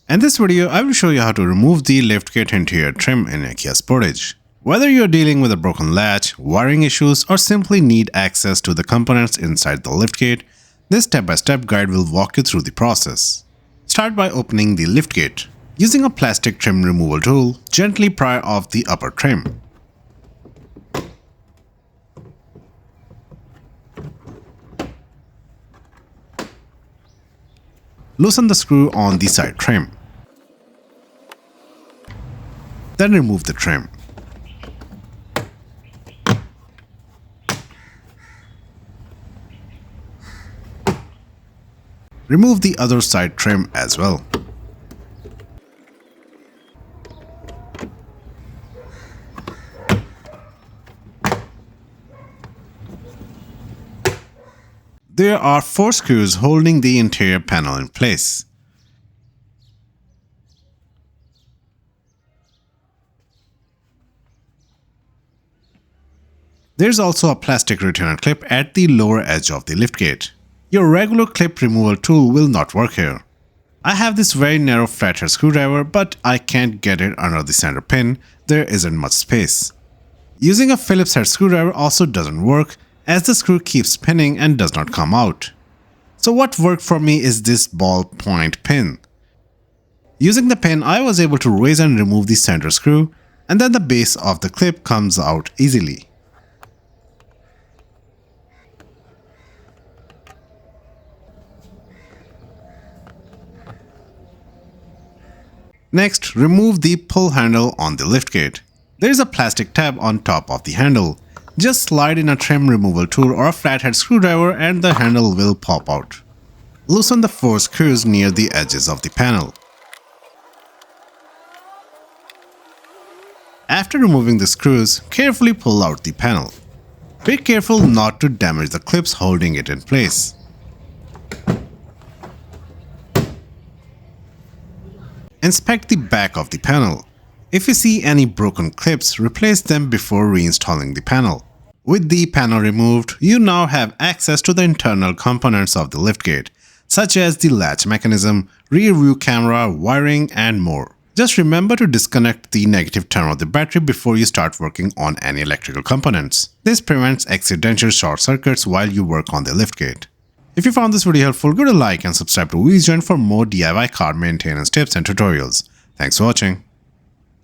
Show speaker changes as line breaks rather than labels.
In this video, I will show you how to remove the liftgate interior trim in a Kia Sportage. Whether you're dealing with a broken latch, wiring issues, or simply need access to the components inside the liftgate, this step-by-step guide will walk you through the process. Start by opening the liftgate. Using a plastic trim removal tool, gently pry off the upper trim. Loosen the screw on the side trim. Then remove the trim. Remove the other side trim as well. There are 4 screws holding the interior panel in place. There's also a plastic retainer clip at the lower edge of the liftgate. Your regular clip removal tool will not work here. I have this very narrow flathead screwdriver, but I can't get it under the center pin. There isn't much space. Using a Phillips head screwdriver also doesn't work, as the screw keeps spinning and does not come out. So what worked for me is this ballpoint pin. Using the pin, I was able to raise and remove the center screw, and then the base of the clip comes out easily. Next, remove the pull handle on the liftgate. There is a plastic tab on top of the handle. Just slide in a trim removal tool or a flathead screwdriver and the handle will pop out. Loosen the 4 screws near the edges of the panel. After removing the screws, carefully pull out the panel. Be careful not to damage the clips holding it in place. Inspect the back of the panel. If you see any broken clips, replace them before reinstalling the panel. With the panel removed, you now have access to the internal components of the liftgate, such as the latch mechanism, rear view camera, wiring, and more. Just remember to disconnect the negative term of the battery before you start working on any electrical components. This prevents accidental short circuits while you work on the liftgate. If you found this video helpful, give it a like and subscribe to Weezone for more DIY car maintenance tips and tutorials. Thanks for watching.